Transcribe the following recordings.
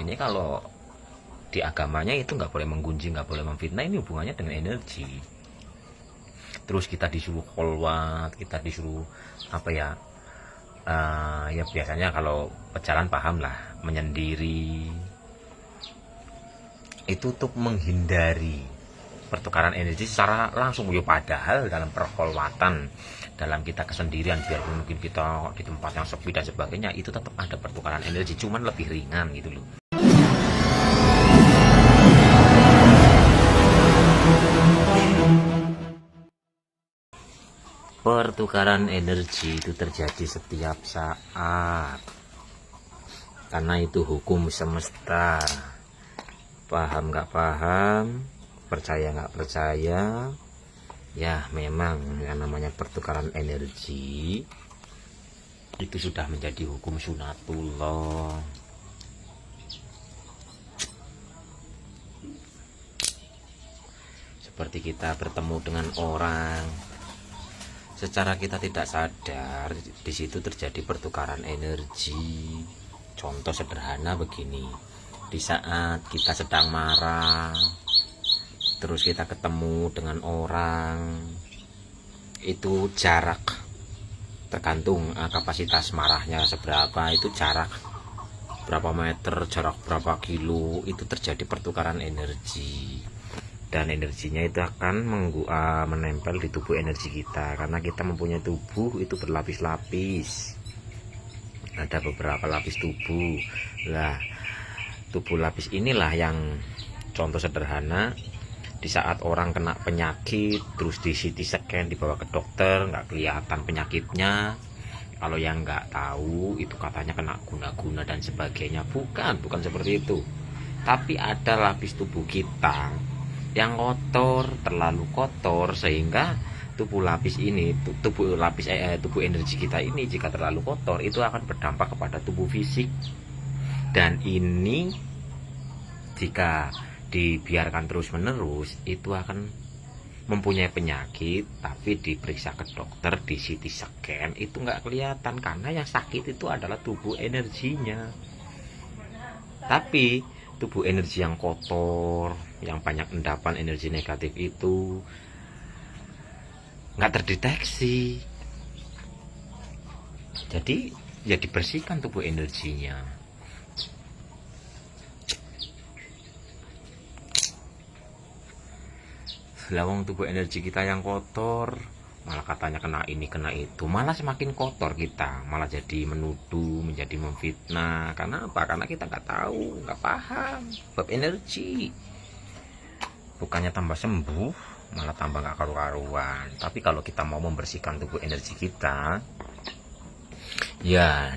Ini kalau di agamanya itu nggak boleh menggunjing, nggak boleh memfitnah. Ini hubungannya dengan energi. Terus kita disuruh kholwat, kita disuruh apa ya, ya biasanya kalau pejalan paham lah, menyendiri itu untuk menghindari pertukaran energi secara langsung. Ya padahal dalam perkholwatan, dalam kita kesendirian, biarpun mungkin kita di tempat yang sepi dan sebagainya, itu tetap ada pertukaran energi, cuman lebih ringan gitu loh. Pertukaran energi itu terjadi setiap saat, karena itu hukum semesta. Paham nggak paham, percaya nggak percaya, ya memang yang namanya pertukaran energi itu sudah menjadi hukum sunatullah. Seperti kita bertemu dengan orang, secara kita tidak sadar di situ terjadi pertukaran energi. Contoh sederhana begini, di saat kita sedang marah, terus kita ketemu dengan orang, itu jarak, tergantung kapasitas marahnya seberapa, itu jarak berapa meter, jarak berapa kilo, itu terjadi pertukaran energi. Dan energinya itu akan menempel di tubuh energi kita, karena kita mempunyai tubuh itu berlapis-lapis, ada beberapa lapis tubuh. Nah, tubuh lapis inilah yang contoh sederhana, di saat orang kena penyakit, terus di CT scan, dibawa ke dokter, nggak kelihatan penyakitnya. Kalau yang nggak tahu itu katanya kena guna-guna dan sebagainya. Bukan seperti itu. Tapi ada lapis tubuh kita yang kotor, terlalu kotor, sehingga tubuh lapis ini, tubuh energi kita ini jika terlalu kotor, itu akan berdampak kepada tubuh fisik. Dan ini jika dibiarkan terus menerus, itu akan mempunyai penyakit, tapi diperiksa ke dokter, di CT scan, itu nggak kelihatan, karena yang sakit itu adalah tubuh energinya. Tapi tubuh energi yang kotor, yang banyak endapan energi negatif itu nggak terdeteksi. Jadi ya dibersihkan tubuh energinya. Lawang tubuh energi kita yang kotor, malah katanya kena ini kena itu, malah semakin kotor kita, malah jadi menuduh, menjadi memfitnah. Karena apa? Karena kita nggak tahu, nggak paham bab energi. Bukannya tambah sembuh, malah tambah nggak karu-karuan. Tapi kalau kita mau membersihkan tubuh energi kita, ya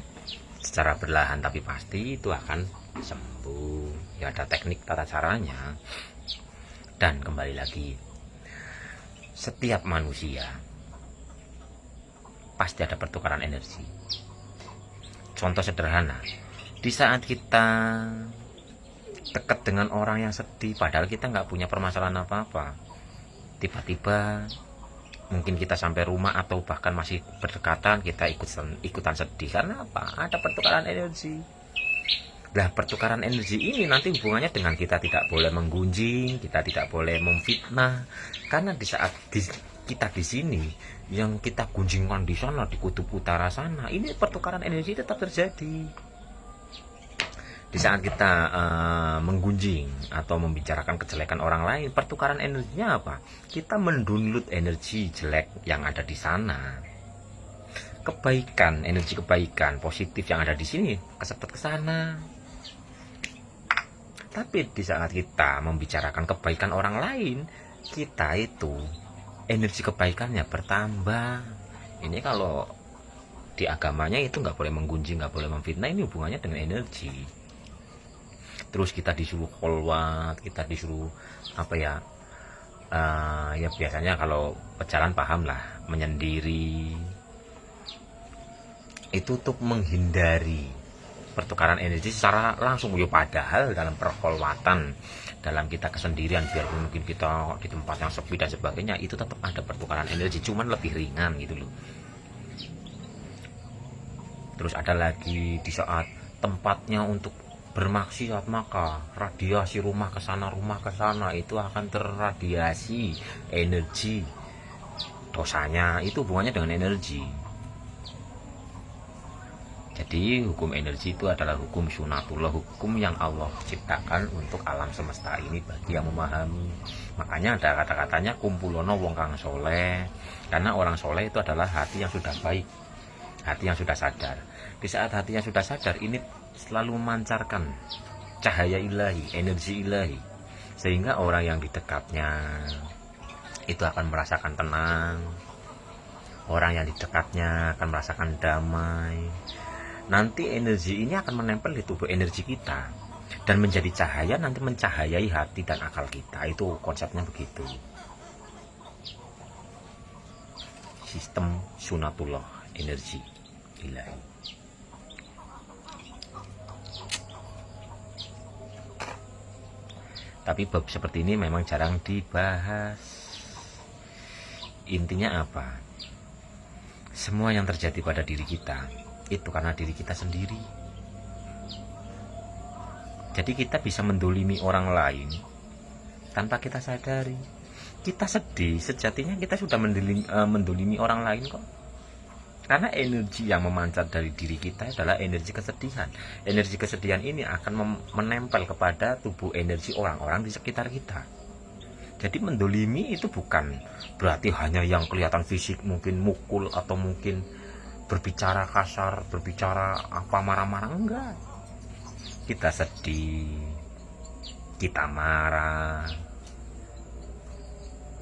secara perlahan tapi pasti itu akan sembuh. Ya ada teknik tata caranya. Dan kembali lagi, setiap manusia pasti ada pertukaran energi. Contoh sederhana, di saat kita dekat dengan orang yang sedih, padahal kita nggak punya permasalahan apa-apa, tiba-tiba mungkin kita sampai rumah atau bahkan masih berdekatan, kita ikutan sedih. Karena apa? Ada pertukaran energi. Nah, pertukaran energi ini nanti hubungannya dengan kita tidak boleh menggunjing, kita tidak boleh memfitnah. Karena di saat kita di sini, yang kita gunjingkan di sana, di kutub utara sana, ini pertukaran energi tetap terjadi. Di saat kita menggunjing atau membicarakan kejelekan orang lain, pertukaran energinya apa? Kita mendownload energi jelek yang ada di sana. Kebaikan, energi kebaikan, positif yang ada di sini, kesedot ke sana. Tapi di saat kita membicarakan kebaikan orang lain, kita itu energi kebaikannya bertambah. Ini kalau di agamanya itu nggak boleh menggunjing, nggak boleh memfitnah. Ini hubungannya dengan energi. Terus kita disuruh kholwat, kita disuruh apa ya, ya biasanya kalau pejalan paham lah, menyendiri itu untuk menghindari pertukaran energi secara langsung. Ya padahal dalam perkholwatan, dalam kita kesendirian, biarpun mungkin kita di tempat yang sepi dan sebagainya, itu tetap ada pertukaran energi, cuman lebih ringan gitu loh. Terus ada lagi di saat tempatnya untuk bermaksiat, maka radiasi rumah ke sana itu akan terradiasi energi dosanya. Itu hubungannya dengan energi. Jadi hukum energi itu adalah hukum sunatullah, hukum yang Allah ciptakan untuk alam semesta ini bagi yang memahami. Makanya ada kata-katanya kumpulono wong kang soleh, karena orang soleh itu adalah hati yang sudah baik, hati yang sudah sadar. Di saat hati yang sudah sadar ini selalu memancarkan cahaya ilahi, energi ilahi, sehingga orang yang di dekatnya itu akan merasakan tenang, orang yang di dekatnya akan merasakan damai. Nanti energi ini akan menempel di tubuh energi kita dan menjadi cahaya, nanti mencahayai hati dan akal kita. Itu konsepnya begitu. Sistem sunatullah, energi ilahi. Tapi bab seperti ini memang jarang dibahas. Intinya apa? Semua yang terjadi pada diri kita itu karena diri kita sendiri. Jadi kita bisa mendolimi orang lain tanpa kita sadari. Kita sedih, sejatinya kita sudah mendolimi orang lain kok. Karena energi yang memancar dari diri kita adalah energi kesedihan. Energi kesedihan ini akan menempel kepada tubuh energi orang-orang di sekitar kita. Jadi mendolimi itu bukan berarti hanya yang kelihatan fisik, mungkin mukul atau mungkin berbicara kasar, berbicara apa marah-marah, enggak. Kita sedih, kita marah,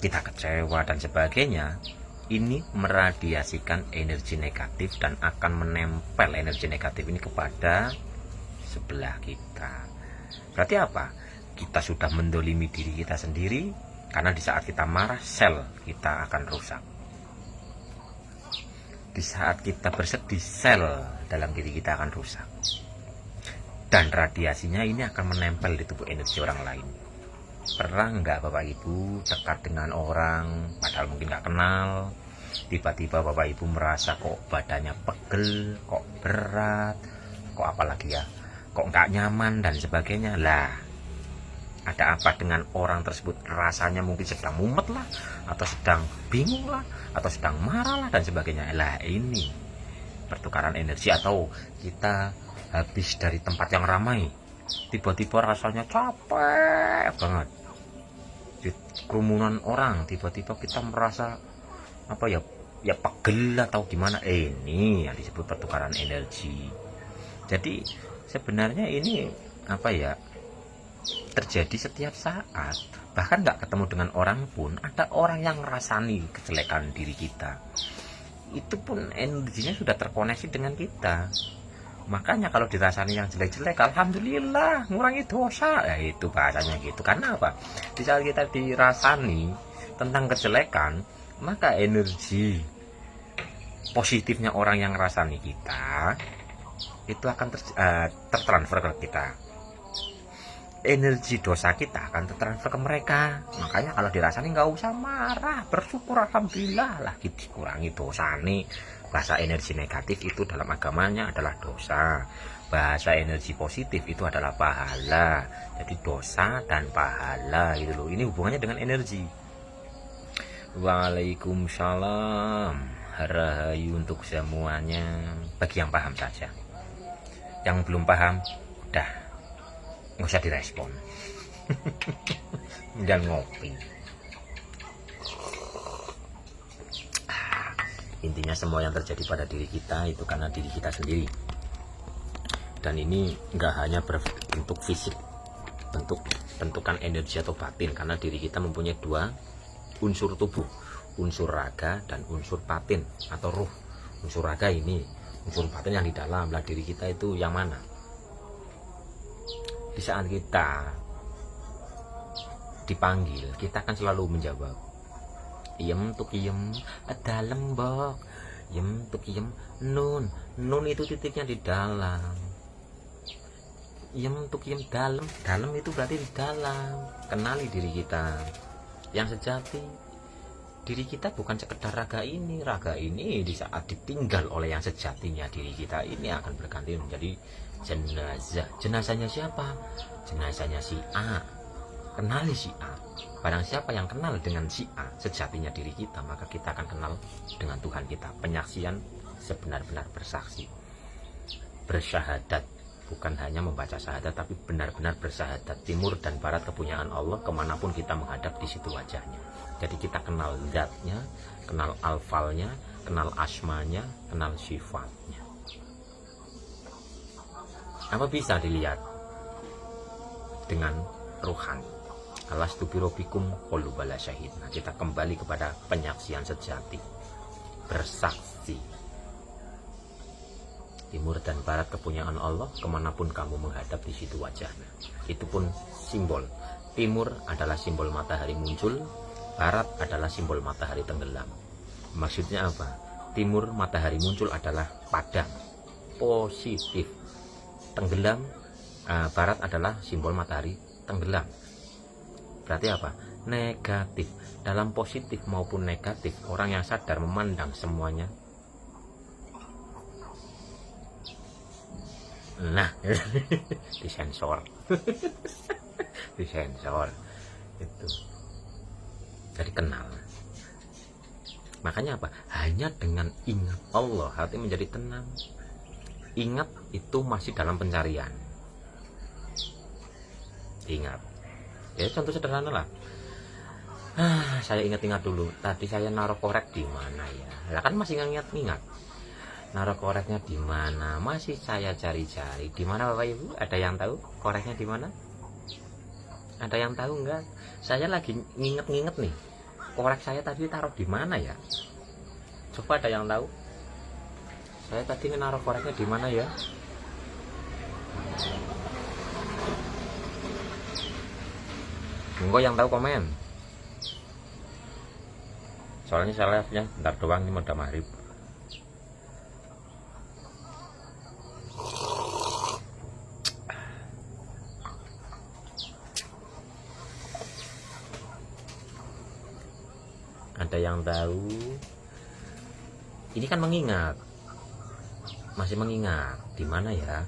kita kecewa dan sebagainya. Ini meradiasikan energi negatif dan akan menempel energi negatif ini kepada sebelah kita. Berarti apa? Kita sudah mendolimi diri kita sendiri, karena di saat kita marah, sel kita akan rusak. Di saat kita bersedih, sel dalam diri kita akan rusak. Dan radiasinya ini akan menempel di tubuh energi orang lain. Pernah nggak Bapak Ibu dekat dengan orang, padahal mungkin nggak kenal, tiba-tiba Bapak Ibu merasa kok badannya pegel, kok berat, kok apalagi ya, kok nggak nyaman dan sebagainya. Lah, ada apa dengan orang tersebut? Rasanya mungkin sedang mumet lah, atau sedang bingung lah, atau sedang marah lah dan sebagainya. Lah, ini pertukaran energi. Atau kita habis dari tempat yang ramai, tiba-tiba rasanya capek banget di kerumunan orang, tiba-tiba kita merasa apa ya pegel atau gimana. Ini yang disebut pertukaran energi. Jadi sebenarnya ini apa ya, terjadi setiap saat. Bahkan nggak ketemu dengan orang pun ada orang yang ngerasani kejelekan diri kita. Itu pun energinya sudah terkoneksi dengan kita. Makanya kalau dirasani yang jelek-jelek, alhamdulillah ngurangi dosa. Ya itu bahasanya gitu. Karena apa? Di saat kita dirasani tentang kejelekan, maka energi positifnya orang yang ngerasani kita itu akan tertransfer ke kita. Energi dosa kita akan tertransfer ke mereka. Makanya kalau dirasani nggak usah marah, bersyukur alhamdulillah, lagi dikurangi dosa nih. Bahasa energi negatif itu dalam agamanya adalah dosa. Bahasa energi positif itu adalah pahala. Jadi dosa dan pahala gitu loh. Ini hubungannya dengan energi. Waalaikumsalam. Rahayu untuk semuanya. Bagi yang paham saja. Yang belum paham, udah nggak usah direspon. Dan ngopi. Intinya semua yang terjadi pada diri kita itu karena diri kita sendiri. Dan ini nggak hanya berbentuk fisik, bentukan energi atau batin, karena diri kita mempunyai dua unsur tubuh, unsur raga dan unsur batin atau ruh. Unsur raga ini, unsur batin yang di dalam. Lah diri kita itu yang mana? Di saat kita dipanggil, kita akan selalu menjawab, iem tuk iem, dalam bok, iem tuk iem, nun itu titiknya di dalam, iem tuk iem dalam itu berarti di dalam. Kenali diri kita yang sejati, diri kita bukan sekedar raga ini di saat ditinggal oleh yang sejatinya diri kita ini akan berganti menjadi jenazah. Jenazahnya siapa? Jenazahnya si A. Kenali si A. Barang siapa yang kenal dengan si A sejatinya diri kita, maka kita akan kenal dengan Tuhan kita. Penyaksian sebenar-benar bersaksi, bersyahadat, bukan hanya membaca syahadat tapi benar-benar bersyahadat. Timur dan barat kepunyaan Allah, kemanapun kita menghadap di situ wajahnya. Jadi kita kenal zatnya, kenal alfalnya, kenal asmanya, kenal sifatnya. Apa bisa dilihat dengan ruhani? Alastu birobikum qalu bala syahidna. Kita kembali kepada penyaksian sejati, bersaksi. Timur dan barat kepunyaan Allah, kemanapun kamu menghadap di situ wajahnya. Itu pun simbol. Timur adalah simbol matahari muncul, barat adalah simbol matahari tenggelam. Maksudnya apa? Timur matahari muncul adalah padam, positif. Tenggelam, barat adalah simbol matahari tenggelam. Berarti apa? Negatif. Dalam positif maupun negatif, orang yang sadar memandang semuanya. Nah, disensor. Disensor. Itu. Jadi kenal. Makanya apa? Hanya dengan ingat Allah hati menjadi tenang. Ingat itu masih dalam pencarian. Ingat. Ya contoh sederhana lah. Saya ingat-ingat dulu. Tadi saya naruh korek di mana ya? Lah kan masih ingat-ingat. Naruh koreknya di mana? Masih saya cari-cari. Di mana Bapak Ibu? Ada yang tahu koreknya di mana? Ada yang tahu enggak? Saya lagi nginget-nginget nih. Korek saya tadi taruh di mana ya? Coba ada yang tahu? Saya tadi naruh koreknya di mana ya? Monggo yang tahu komen. Soalnya saya live-nya bentar doang, ini udah maghrib. Ada yang tahu? Ini kan mengingat, masih mengingat. Di mana ya?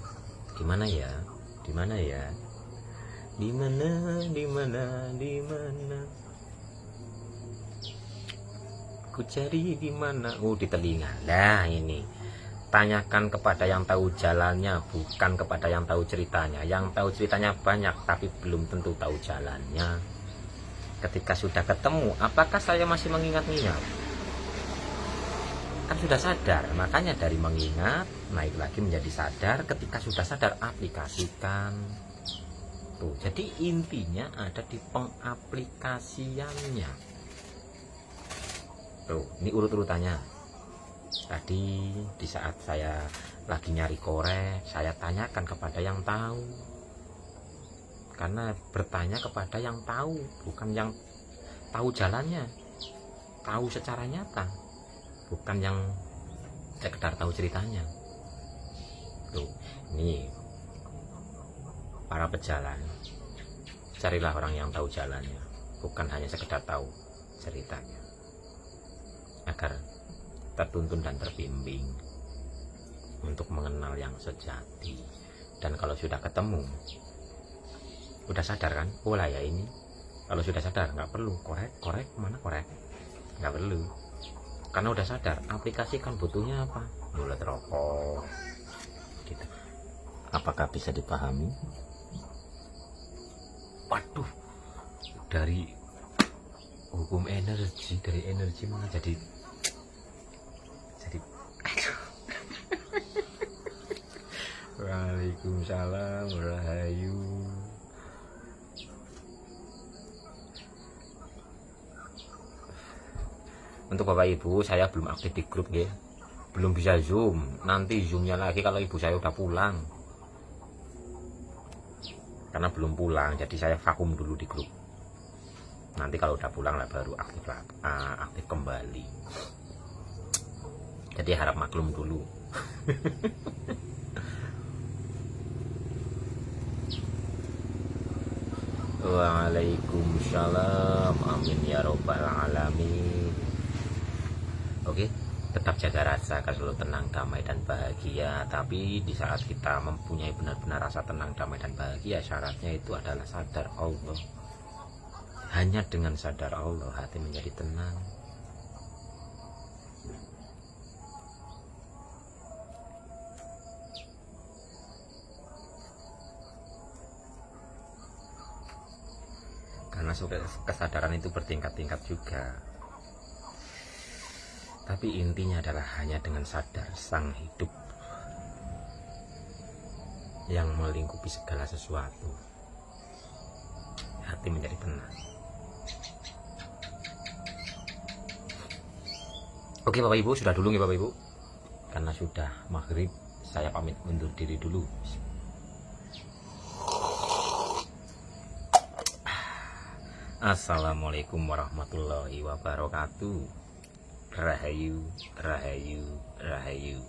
Di mana ya? Di mana ya? Di mana? Di mana? Di mana? Ku cari di mana? Di telinga. Nah ini. Tanyakan kepada yang tahu jalannya, bukan kepada yang tahu ceritanya. Yang tahu ceritanya banyak, tapi belum tentu tahu jalannya. Ketika sudah ketemu, apakah saya masih mengingat-ingat? Kan sudah sadar, makanya dari mengingat naik lagi menjadi sadar. Ketika sudah sadar, aplikasikan. Tuh, jadi intinya ada di pengaplikasiannya. Tuh, ini urut-urutannya. Tadi di saat saya lagi nyari korek, saya tanyakan kepada yang tahu. Karena bertanya kepada yang tahu, bukan yang tahu jalannya, tahu secara nyata, bukan yang sekedar tahu ceritanya. Tuh, ini para pejalan, carilah orang yang tahu jalannya, bukan hanya sekedar tahu ceritanya, agar tertuntun dan terbimbing untuk mengenal yang sejati. Dan kalau sudah ketemu, udah sadar kan, pola ya ini. Kalau sudah sadar nggak perlu korek mana korek, nggak perlu, karena udah sadar. Aplikasikan, butuhnya apa? Mulut rokok gitu. Apakah bisa dipahami? Waduh, dari hukum energi, dari energi malah jadi aduh. Waalaikumsalam, rahayu. Untuk Bapak Ibu, saya belum aktif di grup ya. Belum bisa zoom. Nanti zoomnya lagi kalau ibu saya udah pulang. Karena belum pulang, jadi saya vakum dulu di grup. Nanti kalau udah pulang lah baru aktif kembali. Jadi harap maklum dulu. Waalaikumsalam, amin ya robbal alamin. Oke, tetap jaga rasa agar selalu tenang, damai, dan bahagia. Tapi di saat kita mempunyai benar-benar rasa tenang, damai, dan bahagia, syaratnya itu adalah sadar Allah. Hanya dengan sadar Allah, hati menjadi tenang. Karena kesadaran itu bertingkat-tingkat juga. Tapi intinya adalah hanya dengan sadar sang hidup yang melingkupi segala sesuatu, hati menjadi tenang. Oke Bapak Ibu, sudah dulu nih Bapak Ibu, karena sudah maghrib, saya pamit undur diri dulu. Assalamualaikum warahmatullahi wabarakatuh. Rahayu, rahayu, rahayu.